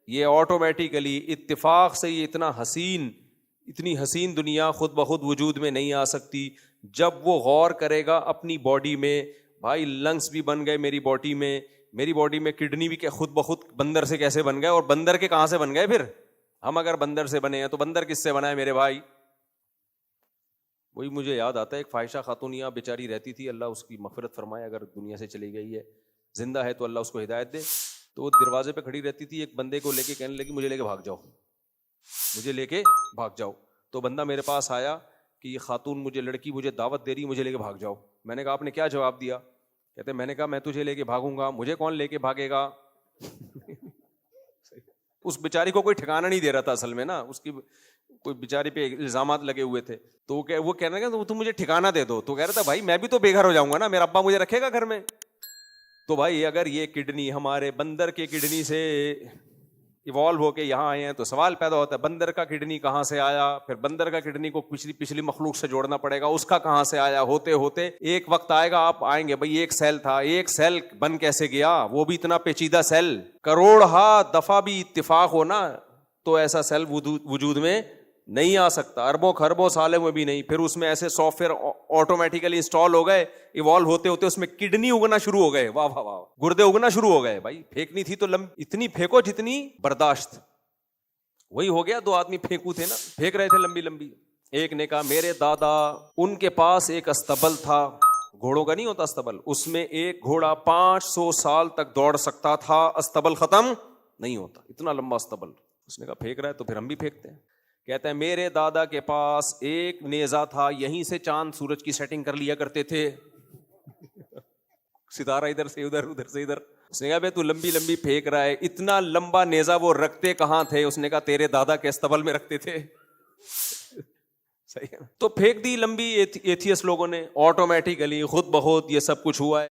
یہ آٹومیٹیکلی اتفاق سے یہ اتنی حسین دنیا خود بخود وجود میں نہیں آ سکتی. جب وہ غور کرے گا اپنی باڈی میں، بھائی لنگس بھی بن گئے میری باڈی میں کڈنی بھی خود بخود بندر سے کیسے بن گئے، اور بندر کے کہاں سے بن گئے؟ پھر ہم اگر بندر سے بنے ہیں تو بندر کس سے بنا ہے میرے بھائی؟ وہی مجھے یاد آتا ہے ایک فاحشہ خاتون یہاں بیچاری رہتی تھی، اللہ اس کی مغفرت فرمائے، اگر دنیا سے چلی گئی ہے، زندہ ہے تو اللہ اس کو ہدایت دے. تو وہ دروازے پہ کھڑی رہتی تھی، ایک بندے کو لے کے کہنے لگی مجھے لے کے بھاگ جاؤ. تو بندہ میرے پاس آیا کہ یہ خاتون لڑکی مجھے دعوت دے رہی، مجھے لے کے بھاگ جاؤ. میں نے کہا آپ نے کیا جواب دیا؟ کہتے میں نے کہا میں تجھے لے کے بھاگوں گا، مجھے کون لے کے بھاگے گا؟ اس بیچاری کو کوئی ٹھکانہ نہیں دے رہا تھا اصل میں نا، اس کی کوئی بیچاری پہ الزامات لگے ہوئے تھے. تو وہ کہنے لگا تم مجھے ٹھکانہ دے دو. تو کہہ رہا تھا بھائی میں بھی تو بے گھر ہو جاؤں گا نا، میرا ابا مجھے رکھے گا گھر میں؟ تو بھائی اگر یہ کڈنی ہمارے بندر کے کڈنی سے ایوالو ہو کے یہاں آئے ہیں تو سوال پیدا ہوتا ہے بندر کا کڈنی کہاں سے آیا؟ پھر بندر کا کڈنی کو پچھلی مخلوق سے جوڑنا پڑے گا، اس کا کہاں سے آیا؟ ہوتے ہوتے ایک وقت آئے گا آپ آئیں گے بھائی ایک سیل تھا، ایک سیل بن کیسے گیا؟ وہ بھی اتنا پیچیدہ سیل، کروڑ دفعہ بھی اتفاق ہونا تو ایسا سیل وجود میں نہیں آ سکتا، اربوں خربوں سالوں میں بھی نہیں. پھر اس میں ایسے سافٹ ویئر آٹومیٹیکلی انسٹال ہو گئے، ایوالو ہوتے ہوتے اس میں کڈنی اگنا شروع ہو گئے، واہ واہ واہ، گردے اگنا شروع ہو گئے. بھائی پھینکنی تھی تو اتنی پھینکو جتنی برداشت. وہی ہو گیا، 2 آدمی پھینک رہے تھے لمبی. ایک نے کہا میرے دادا ان کے پاس ایک استبل تھا، گھوڑوں کا نہیں ہوتا استبل، اس میں ایک گھوڑا 500 سال تک دوڑ سکتا تھا، استبل ختم نہیں ہوتا، اتنا لمبا استبل. اس نے کہا پھینک رہا ہے تو پھر ہم بھی پھینکتے ہیں. کہتا ہے میرے دادا کے پاس ایک نیزہ تھا، یہیں سے چاند سورج کی سیٹنگ کر لیا کرتے تھے، ستارہ ادھر سے ادھر، ادھر سے ادھر. اس نے کہا بھائی تو لمبی پھینک رہا ہے، اتنا لمبا نیزہ وہ رکھتے کہاں تھے؟ اس نے کہا تیرے دادا کے استبل میں رکھتے تھے. صحیح ہے. تو پھینک دی لمبی ایتھیس لوگوں نے، آٹومیٹیکلی خود بخود یہ سب کچھ ہوا ہے.